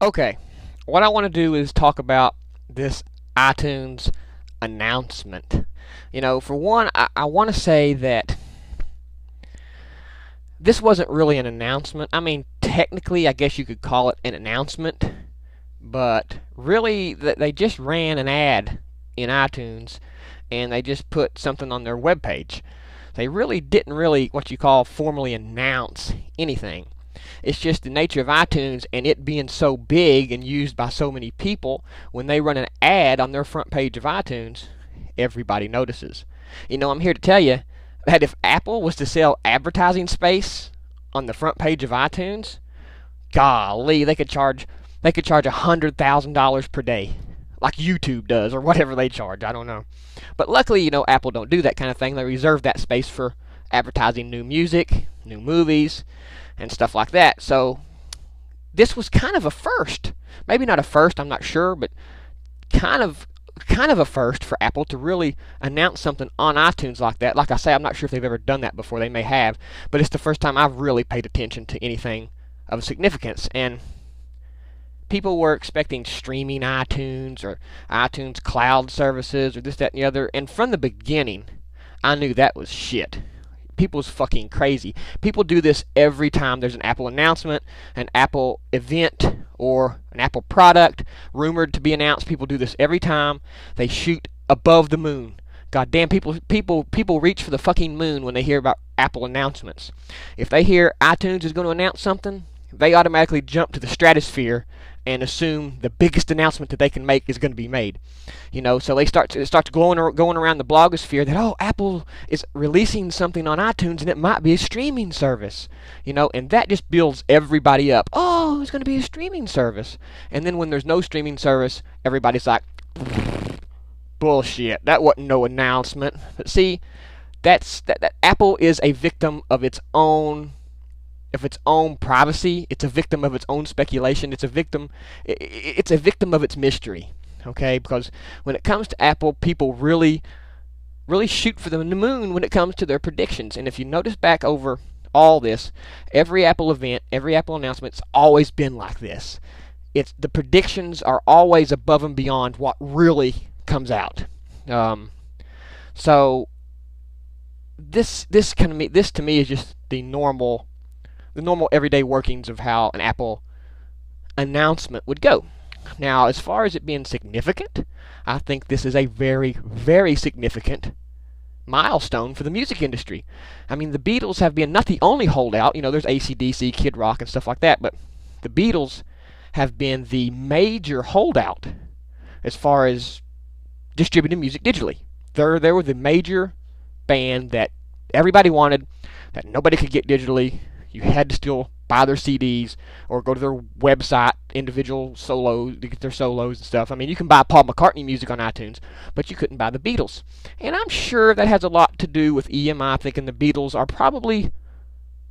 Okay, what I want to do is talk about this iTunes announcement. For one, I want to say that this wasn't really an announcement. I mean, technically, I guess you could call it an announcement, but really, they just ran an ad in iTunes and they just put something on their webpage. They really didn't what you call formally announce anything. It's just the nature of iTunes and it being so big and used by so many people. When they run an ad on their front page of iTunes, everybody notices. I'm here to tell you that if Apple was to sell advertising space on the front page of iTunes, golly, they could charge $100,000 per day, like YouTube does, or whatever they charge. I don't know. But luckily, Apple don't do that kind of thing. They reserve that space for advertising new music, new movies, and stuff like that. So this was kind of a first. Maybe not a first, I'm not sure, but kind of a first for Apple to really announce something on iTunes like that. Like I say, I'm not sure if they've ever done that before. They may have, but it's the first time I've really paid attention to anything of significance. And people were expecting streaming iTunes or iTunes cloud services or this, that, and the other. And from the beginning, I knew that was shit. People's fucking crazy. People do this every time there's an Apple announcement, an Apple event, or an Apple product rumored to be announced. People do this every time. They shoot above the moon. Goddamn, people reach for the fucking moon when they hear about Apple announcements. If they hear iTunes is going to announce something, they automatically jump to the stratosphere and assume the biggest announcement that they can make is going to be made. So it starts going around the blogosphere that, Apple is releasing something on iTunes and it might be a streaming service. And that just builds everybody up. Oh, it's going to be a streaming service. And then when there's no streaming service, everybody's like, bullshit, that wasn't no announcement. But see, that Apple is a victim of its own privacy. It's a victim of its own speculation. It's a victim of its mystery. Okay, because when it comes to Apple, people really shoot for the moon when it comes to their predictions. And if you notice back over all this, every Apple event, every Apple announcement's always been like this. The predictions are always above and beyond what really comes out. So this to me is just the normal everyday workings of how an Apple announcement would go. Now, as far as it being significant, I think this is a very, very significant milestone for the music industry. I mean, the Beatles have been not the only holdout. There's AC/DC, Kid Rock, and stuff like that, but the Beatles have been the major holdout as far as distributing music digitally. They were the major band that everybody wanted, that nobody could get digitally. You had to still buy their CDs or go to their website, individual solos, to get their solos and stuff. I mean, you can buy Paul McCartney music on iTunes, but you couldn't buy the Beatles. And I'm sure that has a lot to do with EMI thinking the Beatles are probably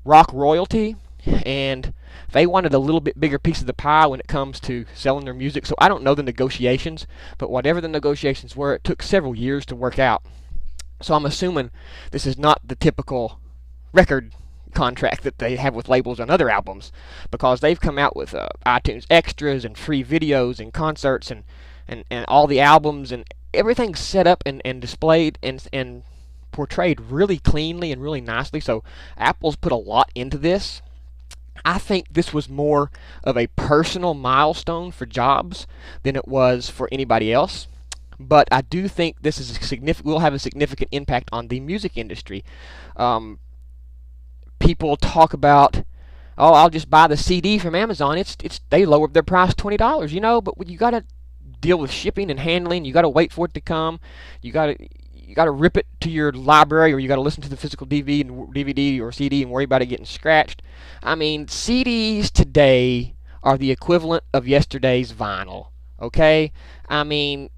rock royalty, and they wanted a little bit bigger piece of the pie when it comes to selling their music. So I don't know the negotiations, but whatever the negotiations were, it took several years to work out. So I'm assuming this is not the typical record contract that they have with labels on other albums, because they've come out with iTunes extras and free videos and concerts and all the albums and everything's set up and displayed and portrayed really cleanly and really nicely. So Apple's put a lot into this. I think this was more of a personal milestone for Jobs than it was for anybody else. But I do think this is will have a significant impact on the music industry. People talk about, I'll just buy the CD from Amazon. They lowered their price $20, but you got to deal with shipping and handling. You got to wait for it to come. You got to rip it to your library, or you got to listen to the physical DVD or CD and worry about it getting scratched. I mean, CDs today are the equivalent of yesterday's vinyl. Okay? I mean,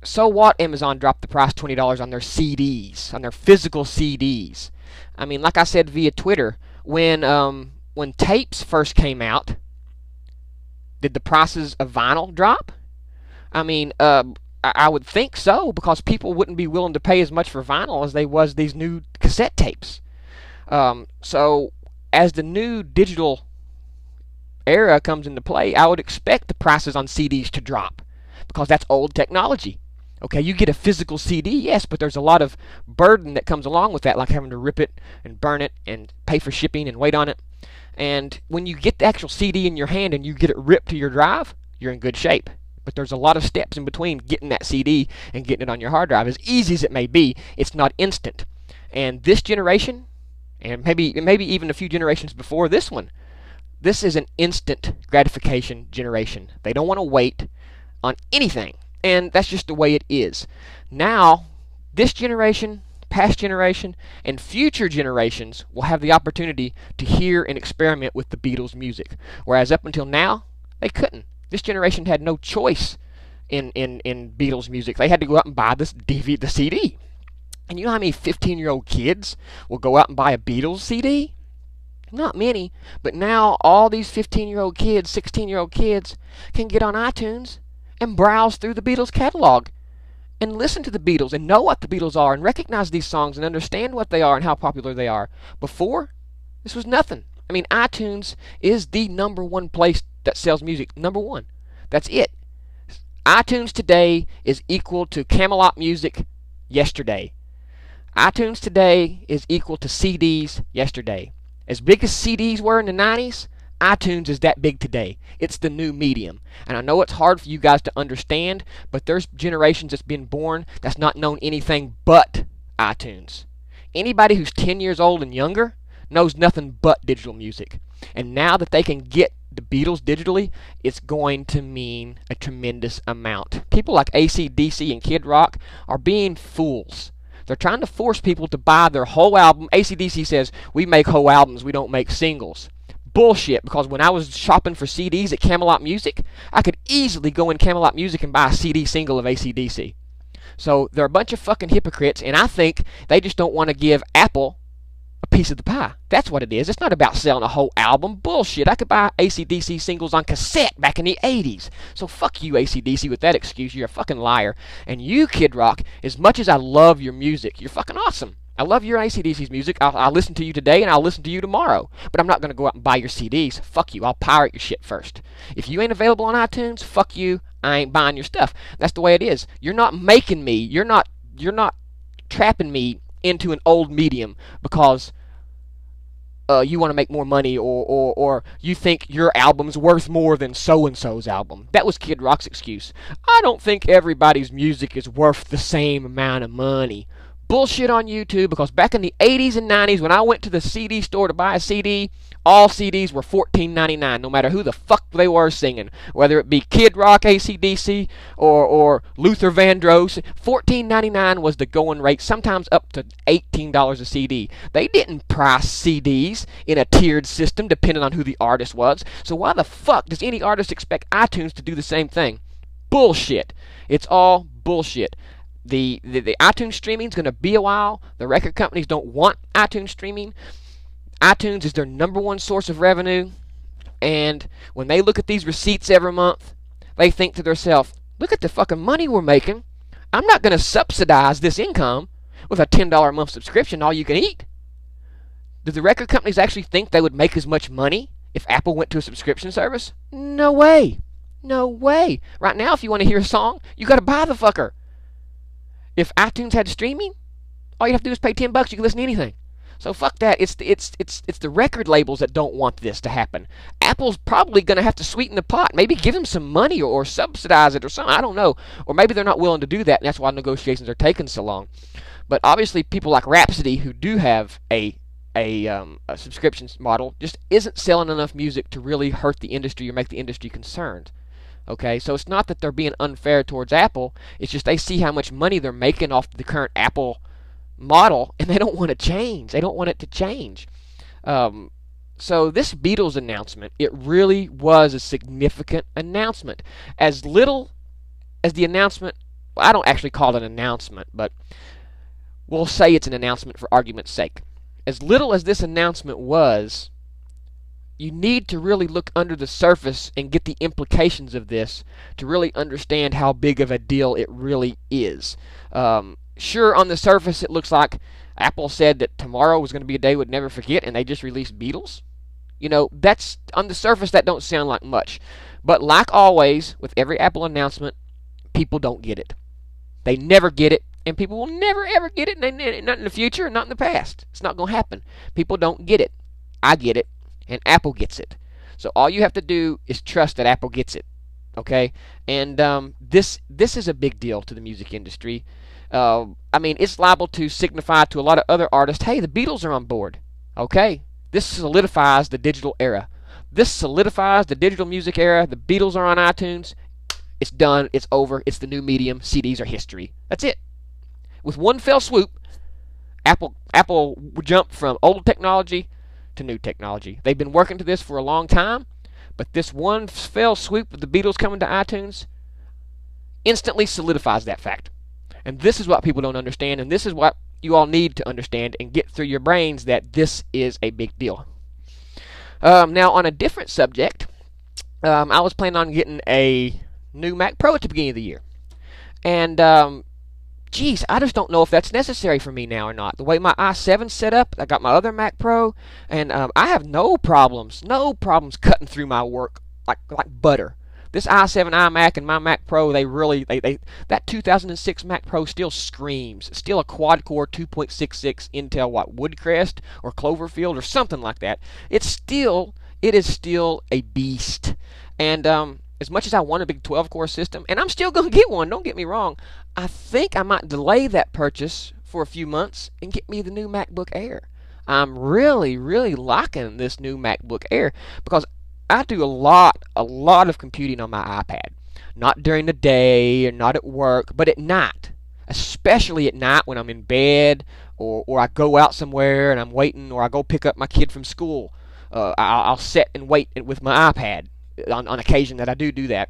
so what? Amazon dropped the price $20 on their CDs, on their physical CDs. I mean, like I said via Twitter, when tapes first came out, did the prices of vinyl drop? I mean, I would think so, because people wouldn't be willing to pay as much for vinyl as they was these new cassette tapes. So as the new digital era comes into play, I would expect the prices on CDs to drop because that's old technology. Okay, you get a physical CD, yes, but there's a lot of burden that comes along with that, like having to rip it and burn it and pay for shipping and wait on it. And when you get the actual CD in your hand and you get it ripped to your drive, you're in good shape. But there's a lot of steps in between getting that CD and getting it on your hard drive. As easy as it may be, it's not instant. And this generation, and maybe even a few generations before this one, this is an instant gratification generation. They don't want to wait on anything. And that's just the way it is. Now, this generation, past generation, and future generations will have the opportunity to hear and experiment with the Beatles' music. Whereas up until now, they couldn't. This generation had no choice in Beatles music. They had to go out and buy this DVD, the CD. And you know how many 15-year-old kids will go out and buy a Beatles CD? Not many. But now all these 15-year-old kids, 16-year-old kids can get on iTunes and browse through the Beatles catalog and listen to the Beatles and know what the Beatles are and recognize these songs and understand what they are and how popular they are. Before, this was nothing. I mean, iTunes is the #1 place that sells music. #1. That's it. iTunes today is equal to Camelot Music yesterday. iTunes today is equal to CDs yesterday. As big as CDs were in the 90s, iTunes is that big today. It's the new medium. And I know it's hard for you guys to understand, but there's generations that's been born that's not known anything but iTunes. Anybody who's 10 years old and younger knows nothing but digital music. And now that they can get the Beatles digitally, it's going to mean a tremendous amount. People like AC/DC and Kid Rock are being fools. They're trying to force people to buy their whole album. AC/DC says, we make whole albums, we don't make singles. Bullshit, because when I was shopping for CDs at Camelot Music, I could easily go in Camelot Music and buy a CD single of AC/DC. So they're a bunch of fucking hypocrites, and I think they just don't want to give Apple a piece of the pie. That's what it is. It's not about selling a whole album. Bullshit. I could buy AC/DC singles on cassette back in the 80s. So fuck you, AC/DC, with that excuse. You're a fucking liar. And you, Kid Rock, as much as I love your music, you're fucking awesome. I love your AC/DC's music. I'll listen to you today and I'll listen to you tomorrow. But I'm not going to go out and buy your CDs. Fuck you. I'll pirate your shit first. If you ain't available on iTunes, fuck you. I ain't buying your stuff. That's the way it is. You're not making me. You're not trapping me into an old medium because you want to make more money or you think your album's worth more than so-and-so's album. That was Kid Rock's excuse. I don't think everybody's music is worth the same amount of money. Bullshit on YouTube, because back in the 80s and 90s when I went to the CD store to buy a CD, all CDs were $14.99, no matter who the fuck they were singing. Whether it be Kid Rock, AC/DC, or Luther Vandross, $14.99 was the going rate, sometimes up to $18 a CD. They didn't price CDs in a tiered system depending on who the artist was. So why the fuck does any artist expect iTunes to do the same thing? Bullshit. It's all bullshit. The iTunes streaming is going to be a while. The record companies don't want iTunes streaming. iTunes is their #1 source of revenue. And when they look at these receipts every month, they think to themselves, look at the fucking money we're making. I'm not going to subsidize this income with a $10 a month subscription, all you can eat. Do the record companies actually think they would make as much money if Apple went to a subscription service? No way. No way. Right now, if you want to hear a song, you got to buy the fucker. If iTunes had streaming, all you have to do is pay $10. You can listen to anything. So fuck that. It's the record labels that don't want this to happen. Apple's probably going to have to sweeten the pot. Maybe give them some money or subsidize it or something. I don't know. Or maybe they're not willing to do that, and that's why negotiations are taking so long. But obviously, people like Rhapsody, who do have a subscription model, just isn't selling enough music to really hurt the industry or make the industry concerned. Okay, so it's not that they're being unfair towards Apple. It's just they see how much money they're making off the current Apple model, and they don't want to change. They don't want it to change. So this Beatles announcement, it really was a significant announcement. As little as the announcement, well, I don't actually call it an announcement, but we'll say it's an announcement for argument's sake. As little as this announcement was, you need to really look under the surface and get the implications of this to really understand how big of a deal it really is. Sure, on the surface it looks like Apple said that tomorrow was going to be a day we'd never forget, and they just released Beatles. That's on the surface, that don't sound like much. But like always, with every Apple announcement, people don't get it. They never get it, and people will never ever get it, not in the future, not in the past. It's not going to happen. People don't get it. I get it, and Apple gets it. So all you have to do is trust that Apple gets it. Okay? And this is a big deal to the music industry. It's liable to signify to a lot of other artists, hey, the Beatles are on board. Okay? This solidifies the digital era. This solidifies the digital music era. The Beatles are on iTunes. It's done. It's over. It's the new medium. CDs are history. That's it. With one fell swoop, Apple jumped from old technology to new technology. They've been working to this for a long time, but this one fell swoop with the Beatles coming to iTunes instantly solidifies that fact. And this is what people don't understand, and this is what you all need to understand and get through your brains, that this is a big deal. Now, on a different subject, I was planning on getting a new Mac Pro at the beginning of the year. And, geez, I just don't know if that's necessary for me now or not. The way my i7's set up, I got my other Mac Pro, and I have no problems cutting through my work like butter. This i7 iMac and my Mac Pro, that 2006 Mac Pro still screams. It's still a quad-core 2.66 Intel, Woodcrest or Cloverfield or something like that. It is still a beast. And as much as I want a big 12-core system, and I'm still going to get one, don't get me wrong, I think I might delay that purchase for a few months and get me the new MacBook Air. I'm really, really liking this new MacBook Air because I do a lot of computing on my iPad. Not during the day or not at work, but at night. Especially at night when I'm in bed or I go out somewhere and I'm waiting, or I go pick up my kid from school. I'll sit and wait with my iPad on occasion that I do that.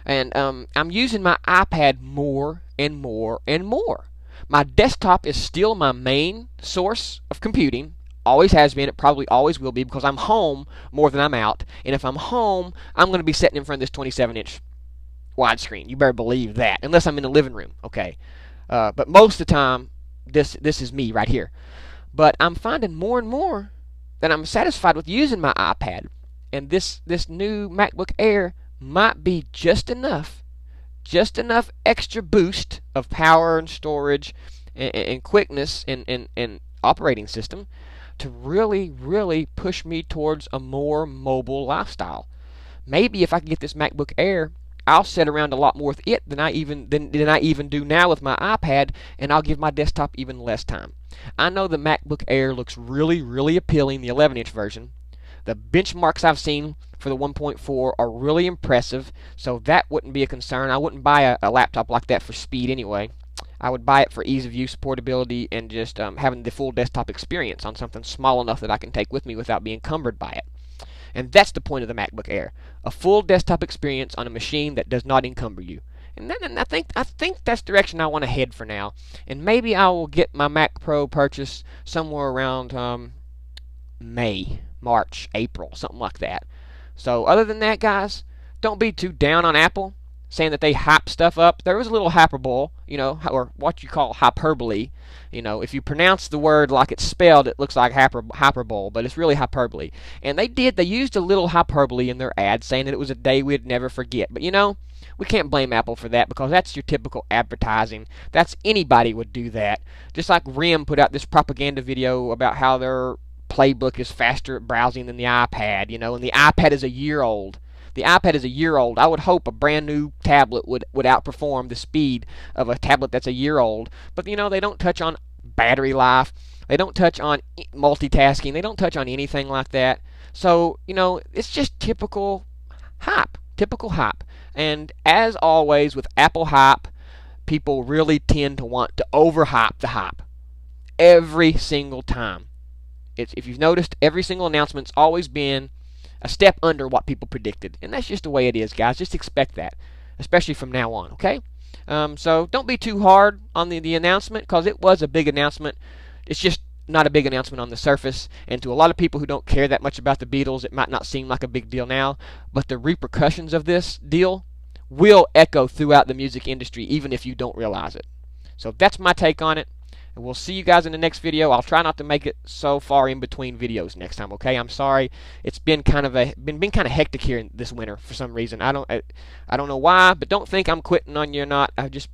And I'm using my iPad more and more and more. My desktop is still my main source of computing. Always has been. It probably always will be, because I'm home more than I'm out. And if I'm home, I'm going to be sitting in front of this 27-inch widescreen. You better believe that. Unless I'm in the living room, okay? But most of the time, this is me right here. But I'm finding more and more that I'm satisfied with using my iPad. And this new MacBook Air might be just enough extra boost of power and storage and quickness and operating system to really, really push me towards a more mobile lifestyle. Maybe if I can get this MacBook Air, I'll sit around a lot more with it than I even do now with my iPad, and I'll give my desktop even less time. I know the MacBook Air looks really, really appealing, the 11-inch version. The benchmarks I've seen for the 1.4 are really impressive, so that wouldn't be a concern. I wouldn't buy a laptop like that for speed anyway. I would buy it for ease of use, portability, and just having the full desktop experience on something small enough that I can take with me without being encumbered by it. And that's the point of the MacBook Air. A full desktop experience on a machine that does not encumber you. And I think that's the direction I want to head for now. And maybe I will get my Mac Pro purchase somewhere around May, March, April, something like that. So other than that, guys, don't be too down on Apple, saying that they hype stuff up. There was a little hyperbole, or what you call hyperbole. If you pronounce the word like it's spelled, it looks like hyperbole, but it's really hyperbole. And they used a little hyperbole in their ad, saying that it was a day we'd never forget. But we can't blame Apple for that, because that's your typical advertising. Anybody would do that. Just like RIM put out this propaganda video about how their playbook is faster at browsing than the iPad, and the iPad is a year old. The iPad is a year old. I would hope a brand new tablet would outperform the speed of a tablet that's a year old. But they don't touch on battery life. They don't touch on multitasking. They don't touch on anything like that. So, it's just typical hype. And as always with Apple hype, people really tend to want to overhype the hype every single time. If you've noticed, every single announcement's always been a step under what people predicted. And that's just the way it is, guys. Just expect that, especially from now on, okay? So don't be too hard on the announcement, because it was a big announcement. It's just not a big announcement on the surface. And to a lot of people who don't care that much about the Beatles, it might not seem like a big deal now. But the repercussions of this deal will echo throughout the music industry, even if you don't realize it. So that's my take on it. And we'll see you guys in the next video. I'll try not to make it so far in between videos next time, okay? I'm sorry. It's been kind of hectic here this winter for some reason. I don't know why, but don't think I'm quitting on you or not. I just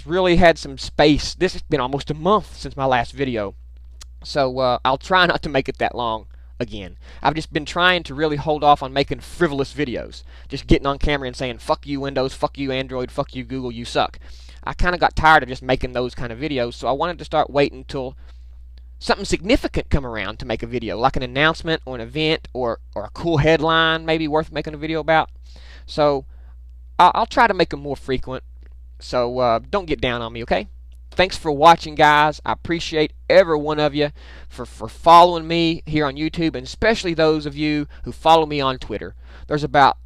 really had some space. This has been almost a month since my last video. So I'll try not to make it that long again. I've just been trying to really hold off on making frivolous videos. Just getting on camera and saying, fuck you Windows, fuck you Android, fuck you Google, you suck. I kind of got tired of just making those kind of videos, so I wanted to start waiting until something significant come around to make a video, like an announcement or an event or a cool headline maybe worth making a video about. So I'll try to make them more frequent, so don't get down on me, okay? Thanks for watching, guys. I appreciate every one of you for following me here on YouTube, and especially those of you who follow me on Twitter. There's about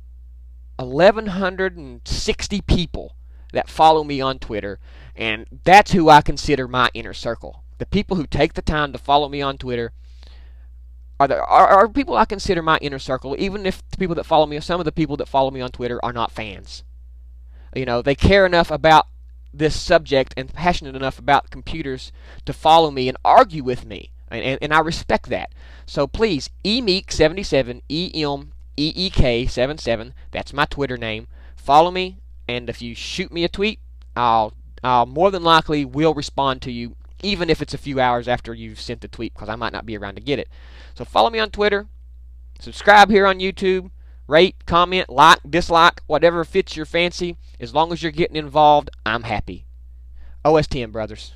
1,160 people that follow me on Twitter, and that's who I consider my inner circle. The people who take the time to follow me on Twitter are people I consider my inner circle, even if the people that follow me, some of the people that follow me on Twitter are not fans. You know, they care enough about this subject and passionate enough about computers to follow me and argue with me, and I respect that. So please, emeek77, EMEEK77, that's my Twitter name. Follow me, and if you shoot me a tweet, I'll more than likely will respond to you, even if it's a few hours after you've sent the tweet, because I might not be around to get it. So follow me on Twitter, subscribe here on YouTube, rate, comment, like, dislike, whatever fits your fancy. As long as you're getting involved, I'm happy. OS 10, brothers.